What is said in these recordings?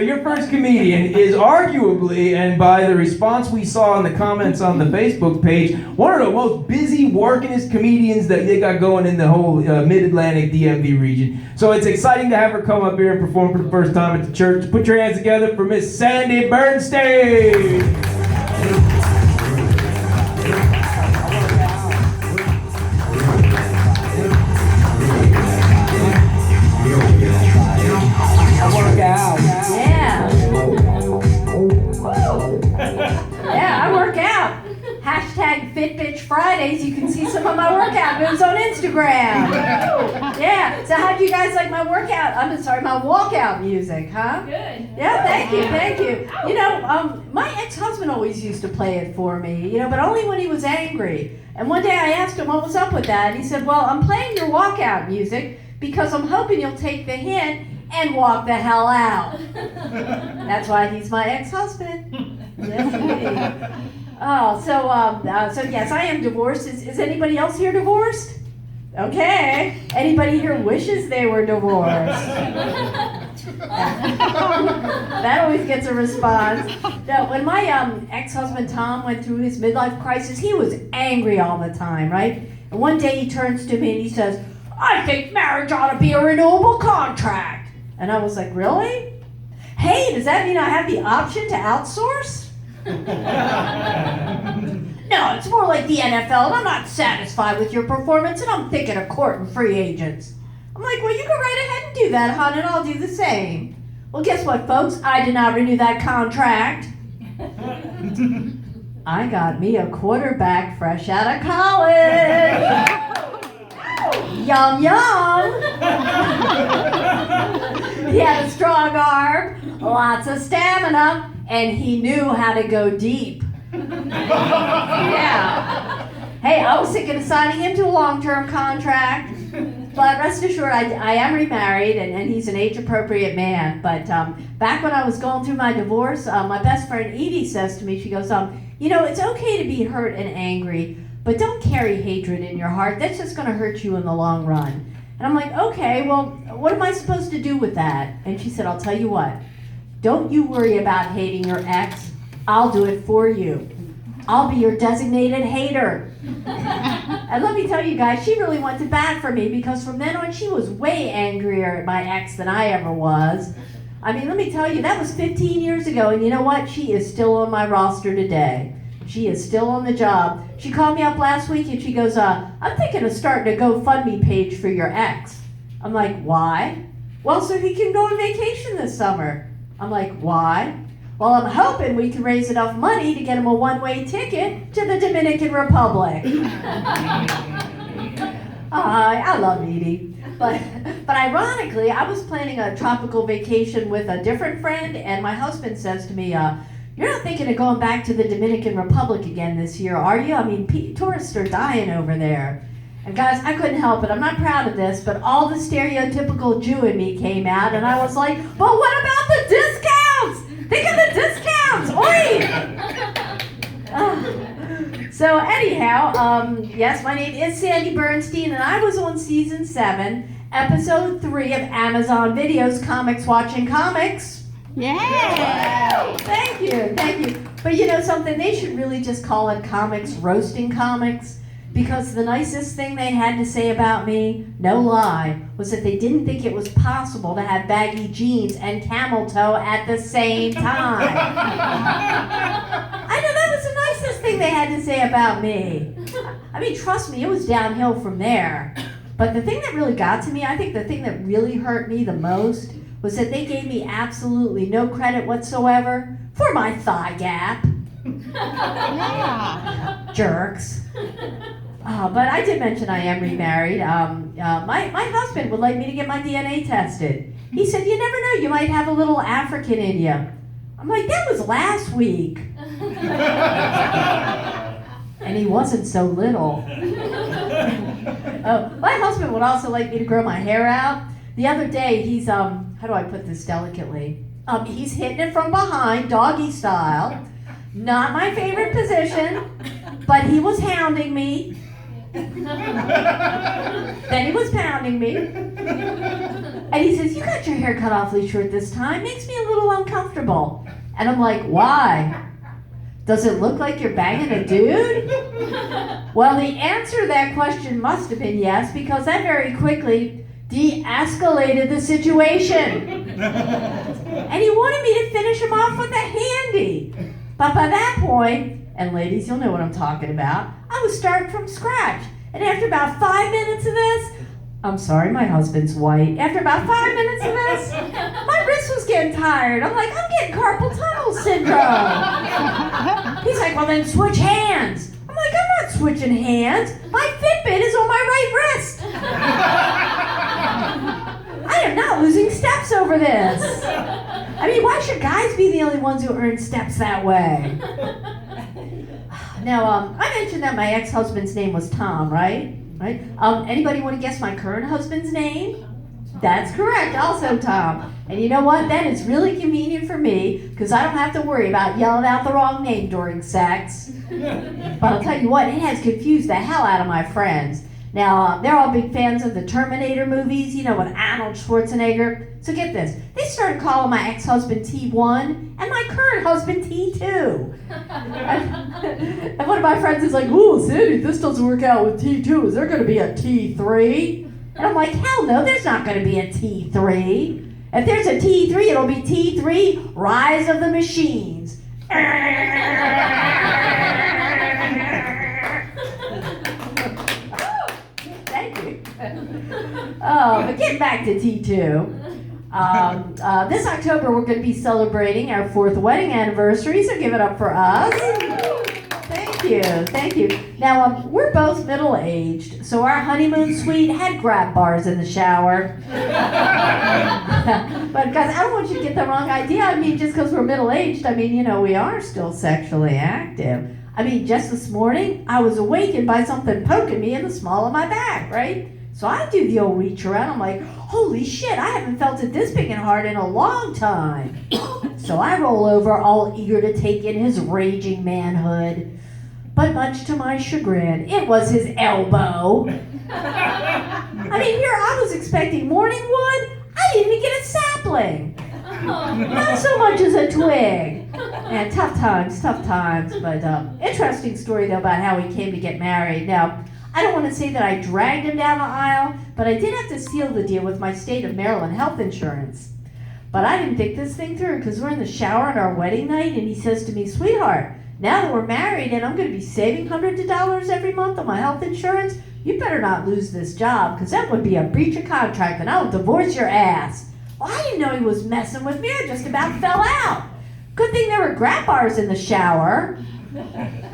Your first comedian is arguably, and by the response we saw in the comments on the Facebook page, one of the most busy, workingest comedians that they got going in the whole Mid-Atlantic DMV region. So it's exciting to have her come up here and perform for the first time at the church. Put your hands together for Miss Sandy Bernstein. Hashtag Fitbit Fridays. You can see some of my workout moves on Instagram. Yeah. So how do you guys like my workout? my walkout music, huh? Good. Yeah. Thank you. You know, my ex-husband always used to play it for me. You know, but only when he was angry. And one day I asked him what was up with that. And he said, "Well, I'm playing your walkout music because I'm hoping you'll take the hint and walk the hell out." That's why he's my ex-husband. Yes, indeed. Oh, so yes, I am divorced. Is anybody else here divorced? Okay. Anybody here wishes they were divorced? That always gets a response. Now, when my ex-husband Tom went through his midlife crisis, he was angry all the time, right? And one day he turns to me and he says, "I think marriage ought to be a renewable contract." And I was like, "Really? Hey, does that mean I have the option to outsource?" "No, it's more like the NFL, and I'm not satisfied with your performance, and I'm thinking of courting free agents." I'm like, "Well, you go right ahead and do that, hon, and I'll do the same." Well, guess what, folks? I did not renew that contract. I got me a quarterback fresh out of college. Yum, yum. He had a strong arm, lots of stamina, and he knew how to go deep. Yeah. Hey, I was thinking of signing him to a long-term contract, but rest assured, I am remarried, and he's an age-appropriate man. But back when I was going through my divorce, my best friend Edie says to me, she goes, "You know, it's okay to be hurt and angry, but don't carry hatred in your heart. That's just going to hurt you in the long run." And I'm like, "Okay, well, what am I supposed to do with that?" And she said, "I'll tell you what. Don't you worry about hating your ex. I'll do it for you. I'll be your designated hater." And let me tell you guys, she really went to bat for me because from then on, she was way angrier at my ex than I ever was. I mean, let me tell you, that was 15 years ago, and you know what? She is still on my roster today. She is still on the job. She called me up last week and she goes, "I'm thinking of starting a GoFundMe page for your ex." I'm like, "Why?" "Well, so he can go on vacation this summer." I'm like, "Why?" "Well, I'm hoping we can raise enough money to get him a one-way ticket to the Dominican Republic." I love Edie. But ironically, I was planning a tropical vacation with a different friend, and my husband says to me, "You're not thinking of going back to the Dominican Republic again this year, are you? I mean, tourists are dying over there." And guys, I couldn't help it. I'm not proud of this, but all the stereotypical Jew in me came out, and I was like, "But what about the discounts? Think of the discounts! Oi!" So anyhow, yes, my name is Sandy Bernstein, and I was on season 7, episode 3 of Amazon Video's Comics Watching Comics. Yeah! Thank you. But you know something? They should really just call it Comics Roasting Comics. Because the nicest thing they had to say about me, no lie, was that they didn't think it was possible to have baggy jeans and camel toe at the same time. I know, that was the nicest thing they had to say about me. I mean, trust me, it was downhill from there. But the thing that really got to me, I think the thing that really hurt me the most, was that they gave me absolutely no credit whatsoever for my thigh gap. Yeah. Jerks. But I did mention I am remarried. My husband would like me to get my DNA tested. He said, "You never know, you might have a little African in you." I'm like, "That was last week." And he wasn't so little. My husband would also like me to grow my hair out. The other day, he's, how do I put this delicately? He's hitting it from behind, doggy style. Not my favorite position, but he was hounding me. Then he was pounding me. And he says, you got your hair cut awfully short this time. Makes me a little uncomfortable. And I'm like, why? Does it look like you're banging a dude? Well, the answer to that question must have been yes, because that very quickly de-escalated the situation. And he wanted me to finish him off with a handy. But by that point, and ladies, you'll know what I'm talking about, I was starting from scratch. And after about 5 minutes of this, I'm sorry, my husband's white. After about 5 minutes of this, my wrist was getting tired. I'm like, I'm getting carpal tunnel syndrome. He's like, well then switch hands. I'm like, I'm not switching hands. My Fitbit is on my right wrist. I am not losing steps over this. I mean, why should guys be the only ones who earn steps that way? Now, I mentioned that my ex-husband's name was Tom, right? Right? Anybody want to guess my current husband's name? That's correct, also Tom. And you know what? That is really convenient for me because I don't have to worry about yelling out the wrong name during sex. But I'll tell you what, it has confused the hell out of my friends. Now, they're all big fans of the Terminator movies, you know, with Arnold Schwarzenegger. So get this, they started calling my ex-husband T1 and my current husband T2. And one of my friends is like, ooh, Sandy, this doesn't work out with T2. Is there going to be a T3? And I'm like, hell no, there's not going to be a T3. If there's a T3, it'll be T3, Rise of the Machines. Thank you. Oh, but getting back to T2. This October, we're going to be celebrating our 4th wedding anniversary, so give it up for us. Thank you. Now, we're both middle-aged, so our honeymoon suite had grab bars in the shower. But guys, I don't want you to get the wrong idea. I mean, just because we're middle-aged, I mean, you know, we are still sexually active. I mean, just this morning, I was awakened by something poking me in the small of my back, right? So I do the old reach around. I'm like, holy shit, I haven't felt it this big and hard in a long time. So I roll over, all eager to take in his raging manhood. But much to my chagrin, it was his elbow. I mean, here I was expecting morning wood. I didn't even get a sapling. Not so much as a twig. And tough times. But interesting story, though, about how he came to get married. Now, I don't want to say that I dragged him down the aisle, but I did have to seal the deal with my state of Maryland health insurance. But I didn't think this thing through because we're in the shower on our wedding night, and he says to me, sweetheart, now that we're married and I'm going to be saving hundreds of dollars every month on my health insurance, you better not lose this job because that would be a breach of contract and I will divorce your ass. Well, I didn't know he was messing with me. I just about fell out. Good thing there were grab bars in the shower.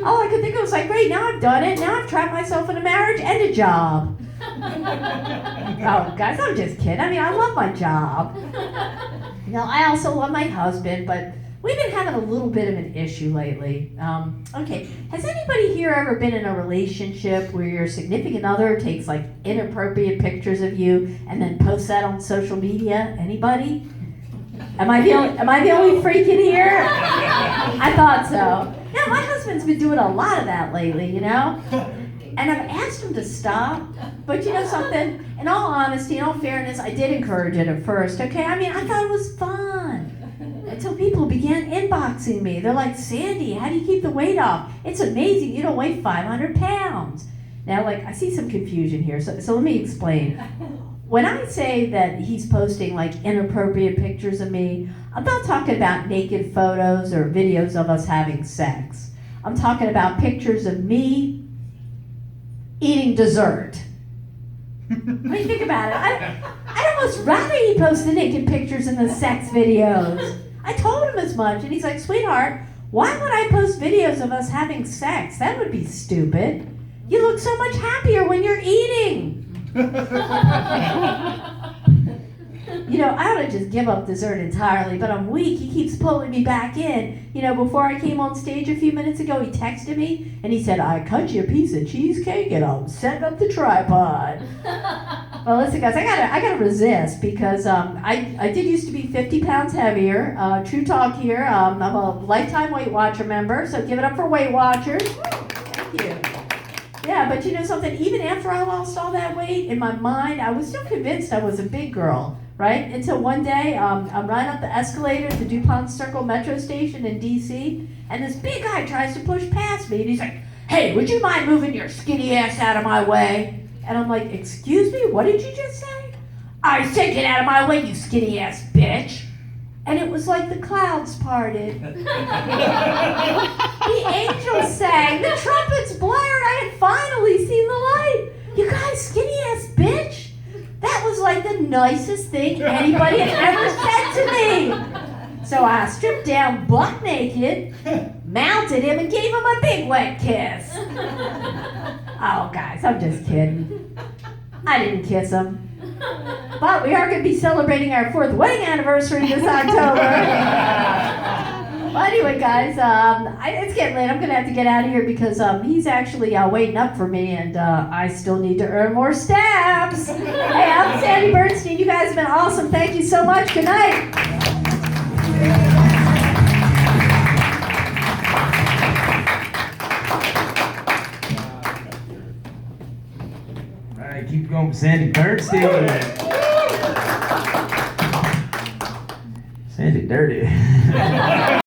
All I could think of was like, great, now I've done it. Now I've trapped myself in a marriage and a job. Oh, guys, I'm just kidding. I mean, I love my job. Now, I also love my husband, but we've been having a little bit of an issue lately. Okay, has anybody here ever been in a relationship where your significant other takes like inappropriate pictures of you and then posts that on social media? Anybody? Am I the only freak in here? I thought so. Now, my husband's been doing a lot of that lately, you know? And I've asked him to stop, but you know something? In all honesty, in all fairness, I did encourage it at first, okay? I mean, I thought it was fun. Until people began inboxing me. They're like, Sandy, how do you keep the weight off? It's amazing, you don't weigh 500 pounds. Now, like, I see some confusion here, so let me explain. When I say that he's posting like inappropriate pictures of me, I'm not talking about naked photos or videos of us having sex. I'm talking about pictures of me eating dessert. I mean, think about it. I'd almost rather he post the naked pictures than the sex videos. I told him as much, and he's like, sweetheart, why would I post videos of us having sex? That would be stupid. You look so much happier when you're eating. You know, I ought to just give up dessert entirely, but I'm weak. He keeps pulling me back in. You know, before I came on stage a few minutes ago, he texted me, and he said, I cut you a piece of cheesecake, and I'm setting up the tripod. Well, listen, guys, I gotta resist, because I did used to be 50 pounds heavier. True talk here. I'm a lifetime Weight Watcher member, so give it up for Weight Watchers. Thank you. Yeah, but you know something? Even after I lost all that weight, in my mind, I was still convinced I was a big girl. right? Until one day, I'm running up the escalator at the DuPont Circle Metro Station in DC, and this big guy tries to push past me, and he's like, "Hey, would you mind moving your skinny ass out of my way?" And I'm like, "Excuse me, what did you just say?" "I said get out of my way, you skinny ass bitch." And it was like the clouds parted. The angels sang, the trumpets blared, I had finally seen the light. "You guys, skinny ass bitch." That was like the nicest thing anybody had ever said to me. So I stripped down buck naked, mounted him, and gave him a big wet kiss. Oh, guys, I'm just kidding. I didn't kiss him. But we are going to be celebrating our 4th wedding anniversary this October. Well, anyway, guys, it's getting late. I'm going to have to get out of here because he's actually waiting up for me, and I still need to earn more stabs. Hey, I'm Sandy Bernstein. You guys have been awesome. Thank you so much. Good night. All right, keep going with Sandy Bernstein. Sandy Dirty.